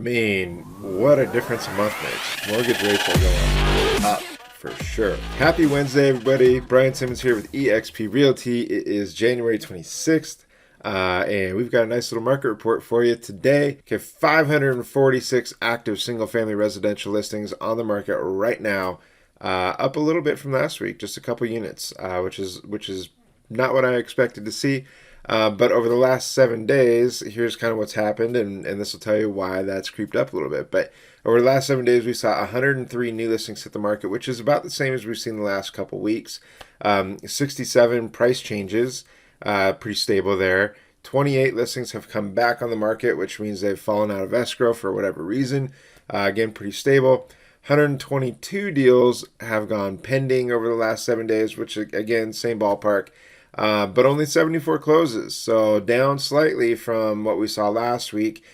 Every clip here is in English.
mean, what a difference a month makes. Mortgage rates are going up for sure. Happy Wednesday, everybody. Brian Simmons here with eXp Realty. It is January 26th. And we've got a nice little market report for you today. We have 546 active single-family residential listings on the market right now, up a little bit from last week, just a couple units, which is not what I expected to see. But over the last 7 days, here's kind of what's happened, and this will tell you why that's creeped up a little bit. But over the last 7 days, we saw 103 new listings hit the market, which is about the same as we've seen the last couple weeks. 67 price changes. Pretty stable there. 28 listings have come back on the market, which means they've fallen out of escrow for whatever reason. Again, pretty stable. 122 deals have gone pending over the last 7 days, which again, same ballpark. But only 74 closes, so down slightly from what we saw last week,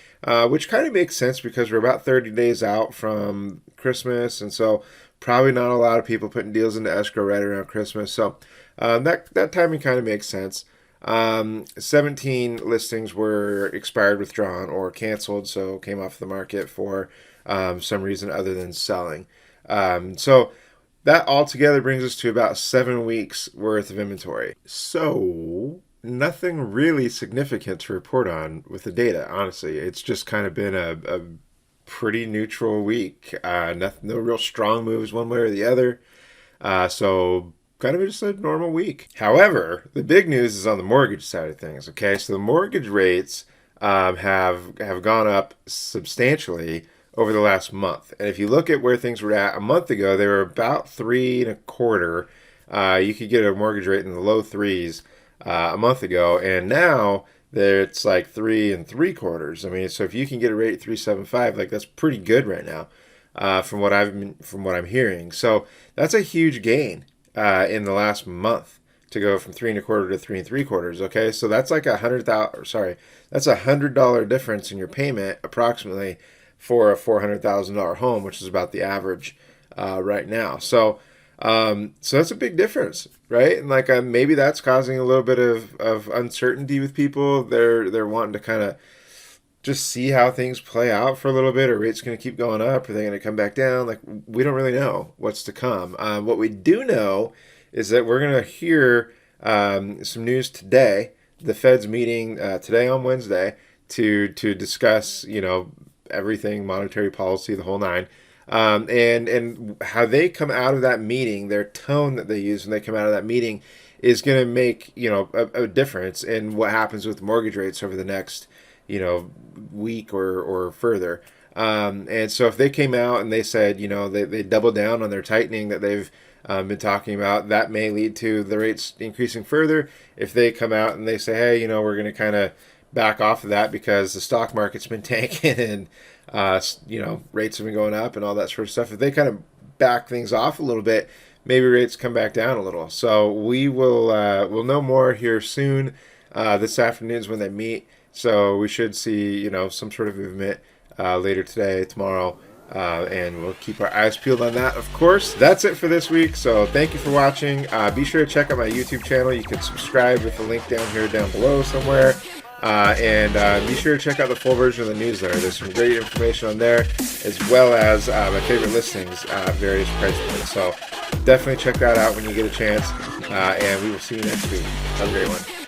which kind of makes sense because we're about 30 days out from Christmas, and so probably not a lot of people putting deals into escrow right around Christmas. So that timing kind of makes sense. 17 listings were expired, withdrawn, or canceled, so came off the market for some reason other than selling. So that altogether brings us to about 7 weeks worth of inventory. So nothing really significant to report on with the data, honestly. It's just kind of been a pretty neutral week. No real strong moves one way or the other. So kind of just a normal week. However, the big news is on the mortgage side of things. Okay, so the mortgage rates have gone up substantially over the last month. And if you look at where things were at a month ago, they were about 3.25. You could get a mortgage rate in the low threes a month ago, and now it's like 3.75. I mean, so if you can get a rate at 3.75, like that's pretty good right now, from what I'm hearing. So that's a huge gain in the last month to go from 3.25 to 3.75. Okay, so that's like that's $100 difference in your payment approximately for a $400,000 home, which is about the average right now. So that's a big difference, right? And like maybe that's causing a little bit of uncertainty with people. They're wanting to kind of just see how things play out for a little bit. Are rates going to keep going up? Are they going to come back down? Like, we don't really know what's to come. What we do know is that we're going to hear some news today. The Fed's meeting today on Wednesday to discuss, everything, monetary policy, the whole nine. And how they come out of that meeting, their tone that they use when they come out of that meeting is going to make, a difference in what happens with mortgage rates over the next, week or further. And so if they came out and they said, they doubled down on their tightening that they've been talking about, that may lead to the rates increasing further. If they come out and they say, hey, we're going to kind of back off of that because the stock market's been tanking and rates have been going up and all that sort of stuff. If they kind of back things off a little bit, maybe rates come back down a little. So we will we'll know more here soon. This afternoon is when they meet, so we should see some sort of movement later today, tomorrow, and we'll keep our eyes peeled on that. Of course, that's it for this week. So thank you for watching. Be sure to check out my YouTube channel. You can subscribe with the link down below somewhere. And be sure to check out the full version of the newsletter. There's some great information on there, as well as my favorite listings at various price points. So definitely check that out when you get a chance, and we will see you next week. Have a great one.